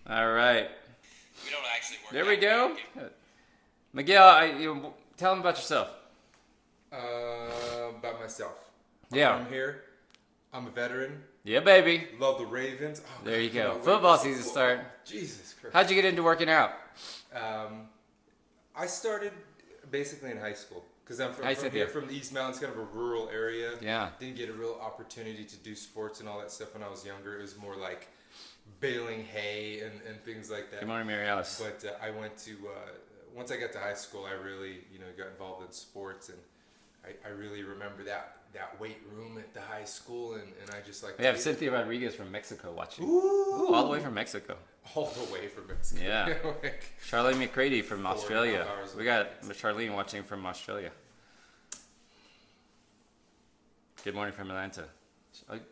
All right. We don't actually work. There we go. Miguel, tell them about yourself. About myself. Yeah. I'm here. I'm a veteran. Yeah, baby. Love the Ravens. Oh, There you God, go. cannot wait Football for season football. start. Jesus Christ. How'd you get into working out? I started basically in high school because I'm Hi, from Cynthia. here, from the East Mountains, kind of a rural area. Yeah. Didn't get a real opportunity to do sports and all that stuff when I was younger. It was more like baling hay and things like that. Good morning, Mary Alice. But I went to once I got to high school, I really got involved in sports, and I really remember that weight room at the high school, and I just like We have Cynthia Rodriguez from Mexico watching. Ooh. All the way from Mexico. all the way from Mexico. Yeah. Like, Charlene McCready from 4.5 Australia. hours We away. got Charlene watching from Australia. Good morning from Atlanta.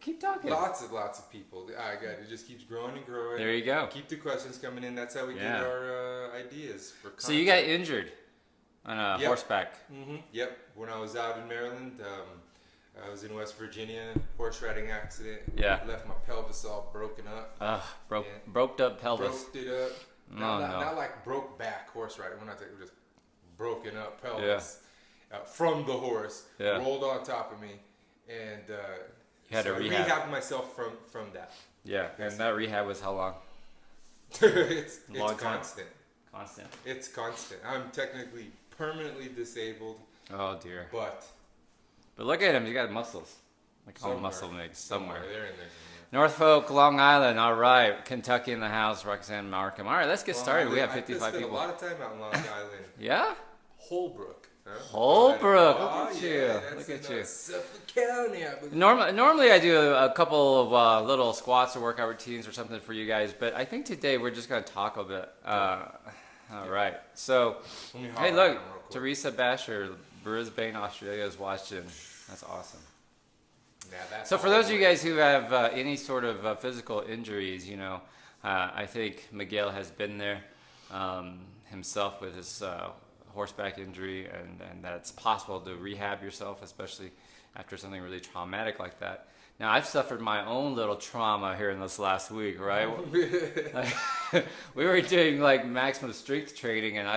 Keep talking. lots of people. It just keeps growing and growing. There you go. Keep the questions coming in. That's how we Yeah. get our ideas for content. So you got injured on a Yep. horseback. Yep. When I was out in Maryland, I was in West Virginia, horse riding accident. Yeah. Left my pelvis all broken up. Broke up pelvis. Broked it up. Oh, Not like broke back horse riding. When I take it, just broken up pelvis from the horse. Yeah. Rolled on top of me, and You had to I rehab. rehabbed myself from that. Yeah, and that rehab was how long? it's Long time. constant. Constant. It's constant. I'm technically permanently disabled, Oh dear. but But look at him, he's got muscles. Like all somewhere- muscle mix somewhere. They're in there. Norfolk, Long Island, all right. Kentucky in the house, Roxanne Markham. All right, let's get started. We have 55 I spent people. a lot of time out in Long Island. Yeah? Holbrook. Huh? Holbrook, Oh, look at you. yeah, that's Look at in, you. Suffolk County, I believe. Normally I do a couple of little squats or workout routines or something for you guys, but I think today we're just going to talk a bit. All right. So, Let me hey, holler at look, him real quick. Teresa Basher, Brisbane, Australia is watching. That's awesome. Nah, that's So for all those of you the way. guys who have any sort of physical injuries, I think Miguel has been there himself with his horseback injury, and that it's possible to rehab yourself, especially after something really traumatic like that. Now, I've suffered my own little trauma here in this last week, right? We were doing like maximum strength training, and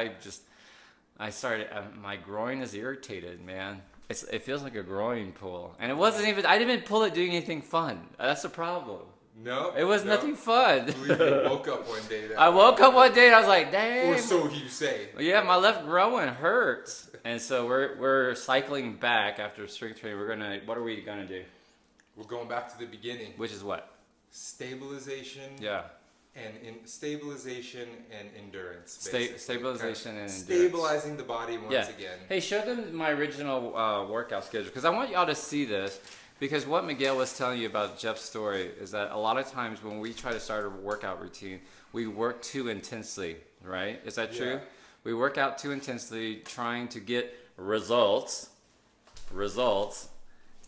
I started, my groin is irritated, man. It feels like a groin pull. And it wasn't even, I didn't even pull it doing anything fun. That's the problem. No. It was no. nothing fun. I believe you woke up one day. I woke up one day and I was like, dang. Or so you say. Yeah, my left groin hurts. And so we're cycling back after strength training. What are we gonna do? We're going back to the beginning. Which is what? Stabilization. Yeah. Stabilization and endurance. basically. Stabilization Kind of and endurance. stabilizing the body once again. Hey, show them my original workout schedule because I want y'all to see this. Because what Miguel was telling you about Jeff's story is that a lot of times when we try to start a workout routine, we work too intensely, right? Is that true? Yeah. We work out too intensely trying to get results.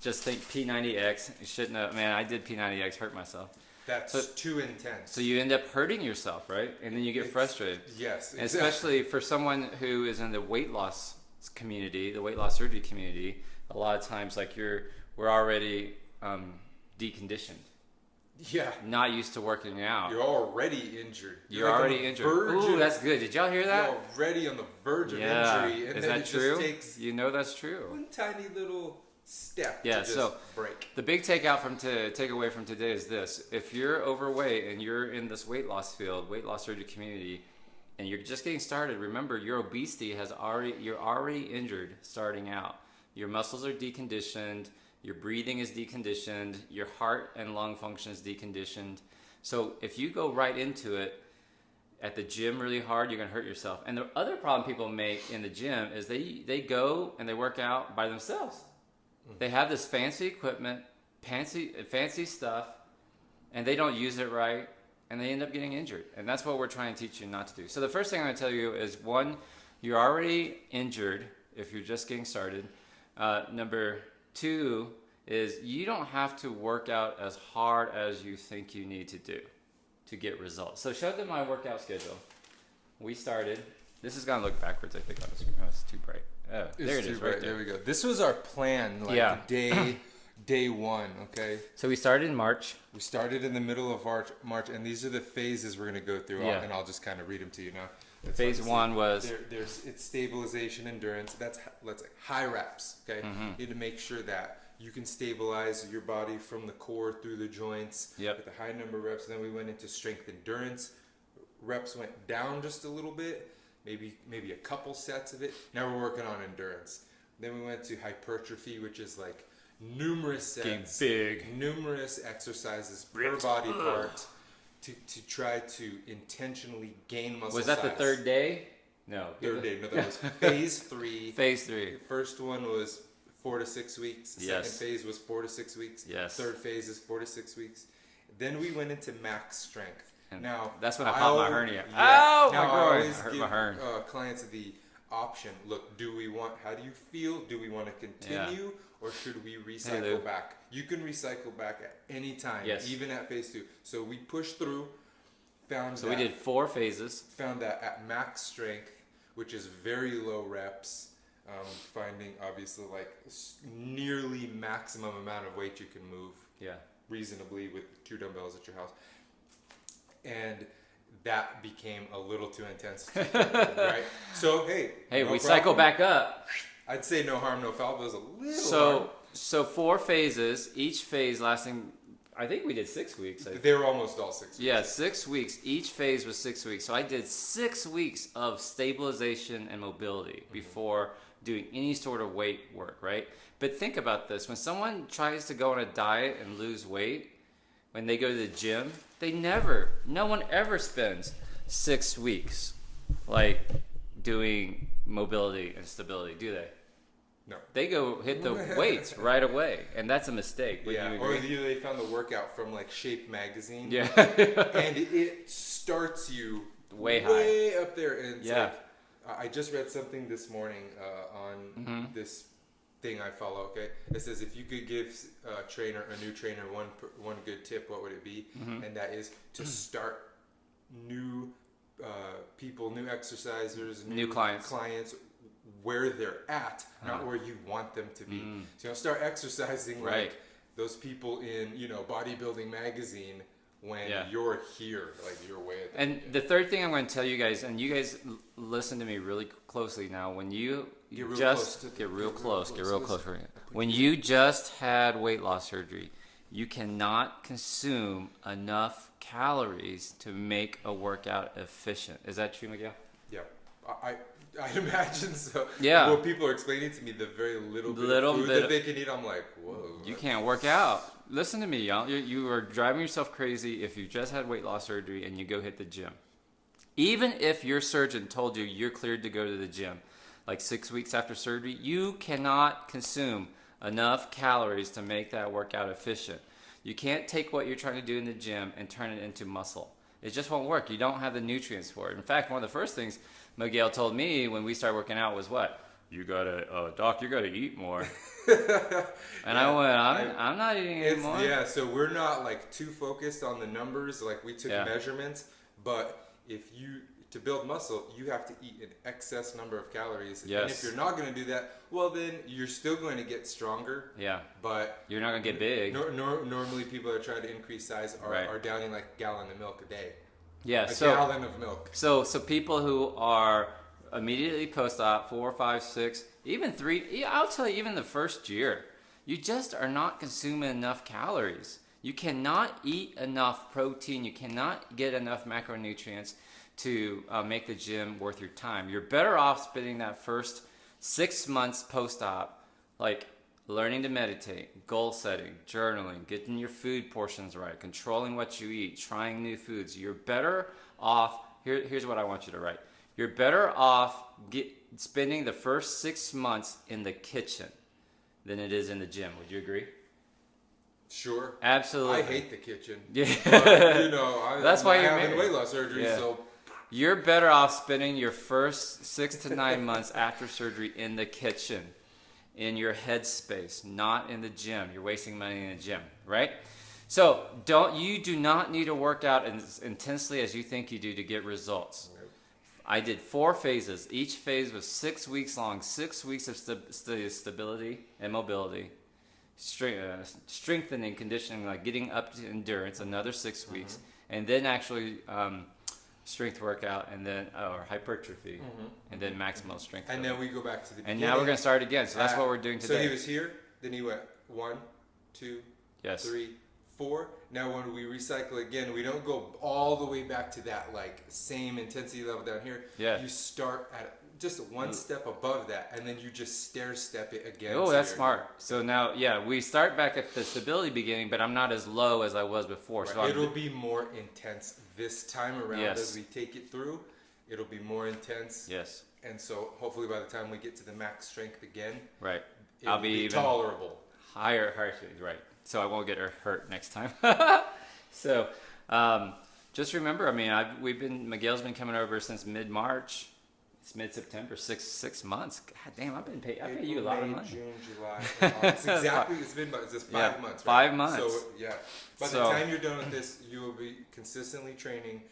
Just think P90X. You shouldn't have, man, I did P90X, hurt myself. That's too intense. So you end up hurting yourself, right? And then you get frustrated. Yes. And exactly. especially for someone who is in the weight loss community, the weight loss surgery community, a lot of times like we're already deconditioned, Yeah. not used to working out. You're already injured. You're like on already the injured. verge Ooh, of- that's good. Did y'all hear that? You're already on the verge of Yeah. injury, and Is then that it true? just takes You know that's true. one tiny little step Yeah, to just so- break. The big takeaway from today is this: if you're overweight and you're in this weight loss field, weight loss surgery community, and you're just getting started, remember your obesity you're already injured starting out. Your muscles are deconditioned, your breathing is deconditioned, your heart and lung function is deconditioned. So if you go right into it at the gym really hard, you're gonna hurt yourself. And the other problem people make in the gym is they go and they work out by themselves. They have this fancy equipment, fancy stuff, and they don't use it right, and they end up getting injured. And that's what we're trying to teach you not to do. So the first thing I'm going to tell you is, one, you're already injured if you're just getting started. Number two is you don't have to work out as hard as you think you need to do to get results. So show them my workout schedule. We started. This is going to look backwards, I think, on the screen. Oh, it's too bright. Oh, there it is, right there. There we go. This was our plan, like Yeah. the day day one. Okay, So we started in March. we started in the middle of March, and these are the phases we're going to go through. Yeah. And I'll just kind of read them to you now. It's Phase hard to see. one was There's it's stabilization, endurance. That's let's say high reps. Okay, Mm-hmm. you need to make sure that you can stabilize your body from the core through the joints. Yep. With a high number of reps. Then we went into strength endurance. Reps went down just a little bit, maybe a couple sets of it. Now we're working on endurance. Then we went to hypertrophy, which is like numerous getting sets, big. numerous exercises per Ripped. body part to try to intentionally gain muscle Was that the size. third day? No. Third day. No, that was phase 3. Phase 3. The first one was 4 to 6 weeks. The Yes. second phase was 4 to 6 weeks. Yes. Third phase is 4 to 6 weeks. Then we went into max strength. And Now that's when I popped my I'll- hernia. Yeah. Oh, now my groin. I always I hurt give my hernia. clients the option. Look, how do you feel? Do we want to continue, or should we Lou. recycle back? You can recycle back at any time, Yes. even at phase 2. So we pushed through. So we did 4 phases. Found that at max strength, which is very low reps, finding obviously like nearly maximum amount of weight you can move Yeah. reasonably with 2 dumbbells at your house, and that became a little too intense, too quickly, right? So hey, Hey, no we cycle problem. back up. I'd say no harm, no foul, but it was a little So 4 phases, each phase lasting, I think we did 6 weeks. hard. They were almost all 6 weeks. Yeah, 6 weeks. Each phase was 6 weeks. So I did 6 weeks of stabilization and mobility before doing any sort of weight work, right? But think about this. When someone tries to go on a diet and lose weight, when they go to the gym, no one ever spends 6 weeks like doing mobility and stability, do they? No. They go hit the weights right away, and that's a mistake. Would Yeah, you or agree? they found the workout from like Shape magazine. Yeah. And it starts you Way high. up there. And it's Yeah. like, I just read something this morning on Mm-hmm. this thing I follow. Okay, it says if you could give a new trainer, one good tip, what would it be? Mm-hmm. And that is to start new people, new exercisers, New clients. where they're at, not where you want them to be. So you know, start exercising Mm. Right. like those people in bodybuilding magazine when Yeah. you're here, like you're way at the And the third thing I'm going to tell you guys, and you guys listen to me really closely now. When you Get real just close to- get real get real close, close. get real Listen. close. For you. When you just had weight loss surgery, you cannot consume enough calories to make a workout efficient. Is that true, Miguel? Yeah, I imagine so. Yeah. Well, people are explaining to me the very little bit Little of food bit that of- they can eat. I'm like, whoa. You can't work out. Listen to me, y'all. You are driving yourself crazy if you just had weight loss surgery and you go hit the gym. Even if your surgeon told you you're cleared to go to the gym, like 6 weeks after surgery, you cannot consume enough calories to make that workout efficient. You can't take what you're trying to do in the gym and turn it into muscle. It just won't work. You don't have the nutrients for it. In fact, one of the first things Miguel told me when we started working out was what? You gotta, Doc, you gotta eat more. And I went, I'm not eating anymore. Yeah, so we're not like too focused on the numbers. Like we took Yeah. measurements, but to build muscle, you have to eat an excess number of calories. And Yes. if you're not going to do that, well, then you're still going to get stronger. Yeah. But You're not gonna get big. normally people that are trying to increase size Right. are downing like a gallon of milk a day. Yeah. A So gallon of milk. So people who are immediately post-op, 4, 5, 6, even 3, I'll tell you, even the first year, you just are not consuming enough calories. You cannot eat enough protein. You cannot get enough macronutrients to make the gym worth your time. You're better off spending that first 6 months post-op, like learning to meditate, goal setting, journaling, getting your food portions right, controlling what you eat, trying new foods. You're better off. Here's what I want you to write. You're better off spending the first 6 months in the kitchen than it is in the gym. Would you agree? Sure. Absolutely. I hate the kitchen. Yeah. But, That's why I'm you're having married. weight loss surgery, Yeah. so You're better off spending your first 6 to 9 months after surgery in the kitchen, in your headspace, not in the gym. You're wasting money in the gym, right? So you do not need to work out as intensely as you think you do to get results. I did 4 phases. Each phase was 6 weeks long, 6 weeks of stability and mobility, strengthening, conditioning, like getting up to endurance, another 6 weeks, and then actually strength workout, and then or hypertrophy, and then maximal strength. And then we go back to the and beginning. now we're going to start again. So that's what we're doing today. So he was here, then he went 1, 2, Yes. 3, 4. Now when we recycle again, we don't go all the way back to that like same intensity level down here. Yeah. You start at just one step above that, and then you just stair step it again. Oh, so that's you're- smart. So now, yeah, we start back at the stability beginning, but I'm not as low as I was before. Right. So It'll be more intense this time around Yes. as we take it through. It'll be more intense. yes, And so hopefully by the time we get to the max strength again, right. it'll I'll be even tolerable. higher, right. So I won't get hurt next time. So just remember, I mean, Miguel's been coming over since mid-March. It's mid-September, 6 months. God damn, I pay you a lot of May, money. June, July, and August. Exactly. It's been about just 5 months. Right? 5 months. So yeah, by So- the time you're done with this, you will be consistently training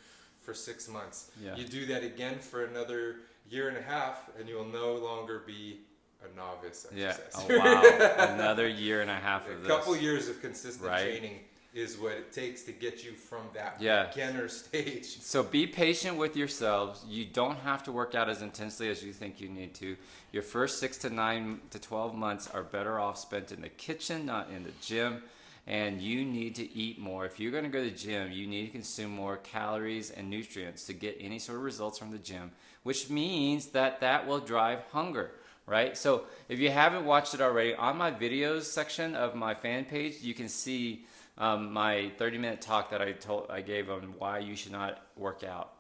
for 6 months. Yeah. You do that again for another year and a half, and you will no longer be a novice Yeah. exerciser. Oh, wow. Another year and a half of A this. couple years of consistent Right. training is what it takes to get you from that Yeah. beginner stage. So be patient with yourselves. You don't have to work out as intensely as you think you need to. Your first 6 to 9 to 12 months are better off spent in the kitchen, not in the gym. And you need to eat more. If you're going to go to the gym, you need to consume more calories and nutrients to get any sort of results from the gym, which means that will drive hunger, right? So if you haven't watched it already, on my videos section of my fan page, you can see my 30-minute talk that I gave on why you should not work out,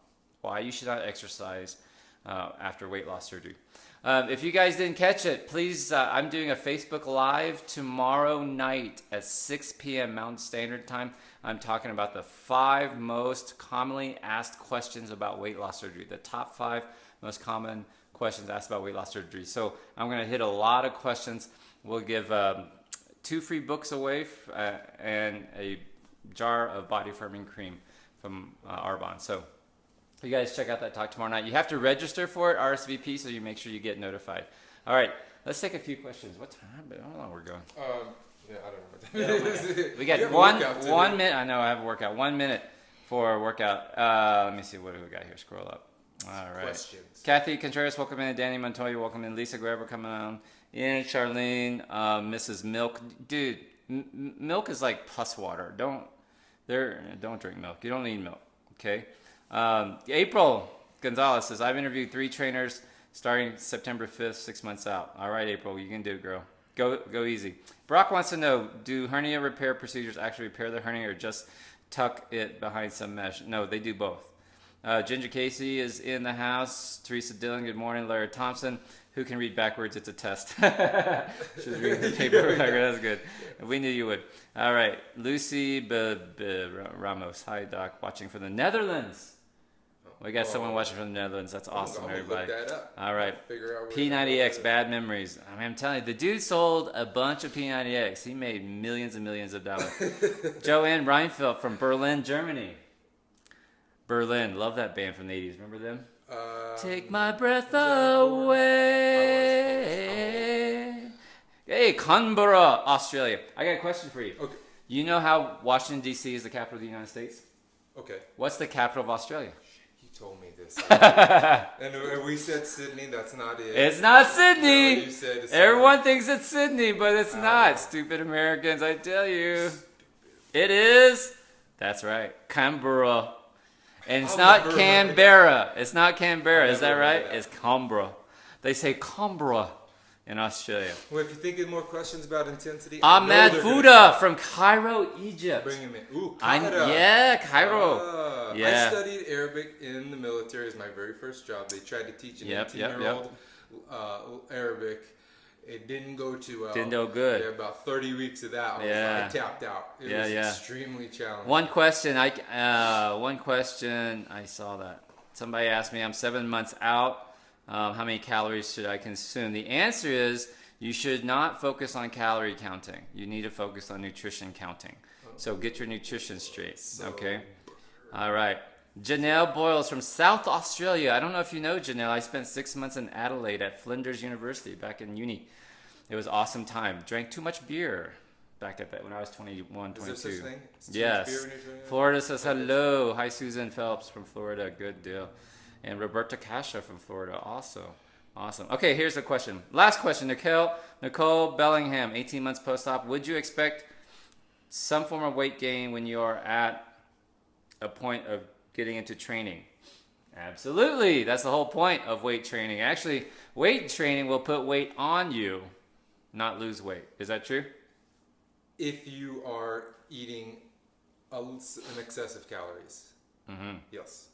why you should not exercise after weight loss surgery. If you guys didn't catch it, please, I'm doing a Facebook Live tomorrow night at 6 p.m. Mountain Standard Time. I'm talking about the 5 most commonly asked questions about weight loss surgery, the top 5 most common questions asked about weight loss surgery. So I'm going to hit a lot of questions. We'll give 2 free books away and a jar of body firming cream from Arbonne. So you guys check out that talk tomorrow night. You have to register for it, RSVP, so you make sure you get notified. All right, let's take a few questions. What time? How long we're going? Yeah, I don't know what that is. We got You have a one workout today. minute. I know I have a workout. 1 minute for a workout. Let me see. What do we got here? Scroll up. All right. Questions. Kathy Contreras, welcome in. Danny Montoya, welcome in. Lisa Greber coming on in. Charlene, Mrs. Milk. Dude, milk is like pus water. Don't drink milk. You don't need milk. Okay. April Gonzalez says, I've interviewed 3 trainers starting September 5th, 6 months out. All right, April, you can do it, girl. Go easy. Brock wants to know, do hernia repair procedures actually repair the hernia or just tuck it behind some mesh? No, they do both. Ginger Casey is in the house. Teresa Dillon, good morning. Larry Thompson, who can read backwards? It's a test. She's reading the paper backwards. That's good. We knew you would. All right. Lucy Ramos. Hi, Doc. Watching from the Netherlands. We got someone watching from the Netherlands. That's awesome, I'm gonna everybody. Look that up. All right. Figure out where P90X, bad memories. I mean, I'm telling you, the dude sold a bunch of P90X. He made millions and millions of dollars. Joanne Reinfeldt from Berlin, Germany. Berlin, love that band from the 80s. Remember them? Take my breath away. Hey, Canberra, Australia. I got a question for you. Okay. You know how Washington, D.C. is the capital of the United States? Okay. What's the capital of Australia? You told me this. And we said Sydney. That's not it. It's not No, Sydney. you said it's Everyone thinks it's Sydney, but it's not. Stupid Americans, I tell you. It is. That's right. Canberra. And it's I've not never heard Canberra. It's not Canberra. I've Is that never right? heard that. It's Canberra. They say Canberra in Australia. Well, if you're thinking more questions about intensity, I know Ahmad they're gonna Fouda from Cairo, Egypt. Bring him in. Ooh, Cairo. Qaeda. Cairo. I Yeah. studied Arabic in the military as my very first job. They tried to teach an Yep, 18-year-old Arabic. It didn't go too well. Didn't go good. Yeah, about 30 weeks of that, Yeah. I tapped out. It Yeah, was yeah. extremely challenging. One question I saw that somebody asked me. I'm 7 months out. How many calories should I consume? The answer is you should not focus on calorie counting. You need to focus on nutrition counting. So get your nutrition straight. Okay. All right. Janelle Boyles from South Australia. I don't know if you know Janelle. I spent 6 months in Adelaide at Flinders University back in uni. It was an awesome time. Drank too much beer. back at that when I was 21, Is there 22. such thing? Is too much Yes. beer when you're 21? Florida says hello. Hi, Susan Phelps from Florida. Good deal. And Roberta Castro from Florida also. Awesome. Okay, here's the question. Last question. Nicole Bellingham, 18 months post-op. Would you expect some form of weight gain when you are at a point of getting into training? Absolutely. That's the whole point of weight training. Actually, weight training will put weight on you, not lose weight. Is that true? If you are eating an excess of calories. Mm-hmm. Yes.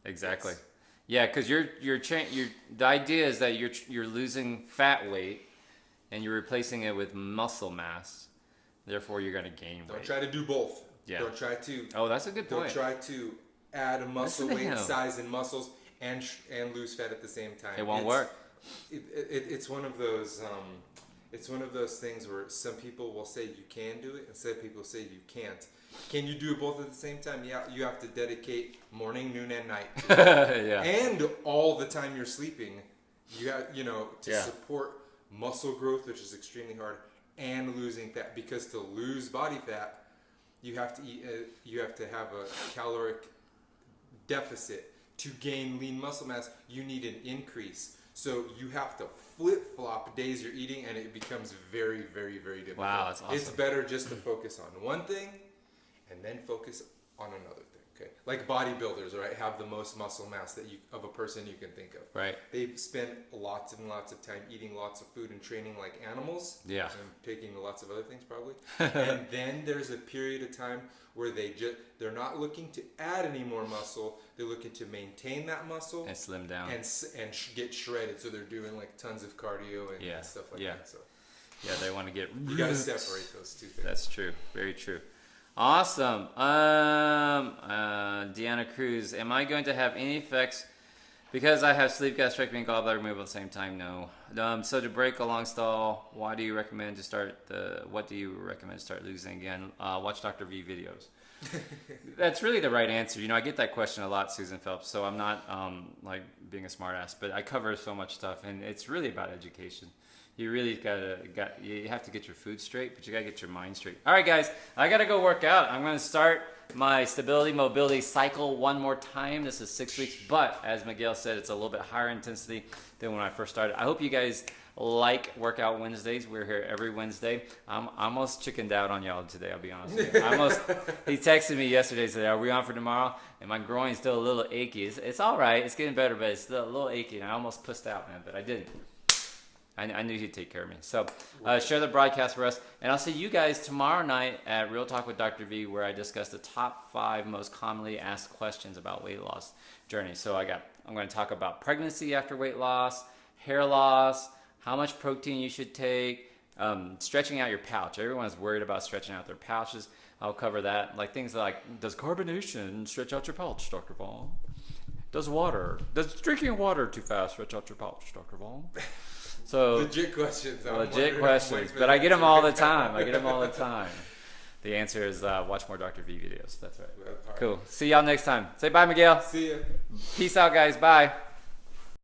Exactly. Yes. Yeah, because the idea is that you're losing fat weight and you're replacing it with muscle mass. Therefore, you're going to gain weight. Don't try to do both. Yeah. Don't try to. Oh, that's a good Don't point. try to add a muscle Listen to weight, him. size, and muscles, and lose fat at the same time. It won't work. It's one of those. It's one of those things where some people will say you can do it, and some people say you can't. Can you do both at the same time? Yeah, you have to dedicate morning, noon, and night. Yeah. And all the time you're sleeping, you have to Yeah. support muscle growth, which is extremely hard, and losing fat. Because to lose body fat, you have to eat. You have to have a caloric deficit. To gain lean muscle mass, you need an increase. So you have to flip-flop days you're eating, and it becomes very, very, very difficult. Wow, that's awesome. It's better just to focus on one thing and then focus on another thing. Okay, like bodybuilders, right, have the most muscle mass of a person you can think of. Right. They spend lots and lots of time eating lots of food and training like animals. Yeah. And taking lots of other things probably. And then there's a period of time where they're not looking to add any more muscle. They're looking to maintain that muscle And slim down. and get shredded. So they're doing like tons of cardio and stuff like that. So Yeah, they want to get. you got to separate those two things. That's true. Very true. Awesome. Deanna Cruz, am I going to have any effects because I have sleeve gastrectomy and gallbladder removal at the same time? No. So to break a long stall, what do you recommend to start losing again? Watch Dr. V videos. That's really the right answer. I get that question a lot, Susan Phelps. So I'm not like being a smartass, but I cover so much stuff, and it's really about education. You really you have to get your food straight, but you gotta get your mind straight. All right, guys, I gotta go work out. I'm gonna start my stability mobility cycle one more time. This is 6 weeks, but as Miguel said, it's a little bit higher intensity than when I first started. I hope you guys like Workout Wednesdays. We're here every Wednesday. I'm almost chickened out on y'all today, I'll be honest with you. He texted me yesterday, said, are we on for tomorrow? And my groin's still a little achy. It's all right. It's getting better, but it's still a little achy. And I almost pussed out, man, but I didn't. I knew he'd take care of me. So share the broadcast for us. And I'll see you guys tomorrow night at Real Talk with Dr. V, where I discuss the top 5 most commonly asked questions about weight loss journey. So I'm going to talk about pregnancy after weight loss, hair loss, how much protein you should take, stretching out your pouch. Everyone's worried about stretching out their pouches. I'll cover that. Like things like, does carbonation stretch out your pouch, Dr. Vaughn? Does drinking water too fast stretch out your pouch, Dr. Vaughn? So legit questions. Legit questions, but I get them all the time. The answer is watch more Dr. V videos. That's right. All right. Cool. See y'all next time. Say bye, Miguel. See ya. Peace out, guys. Bye.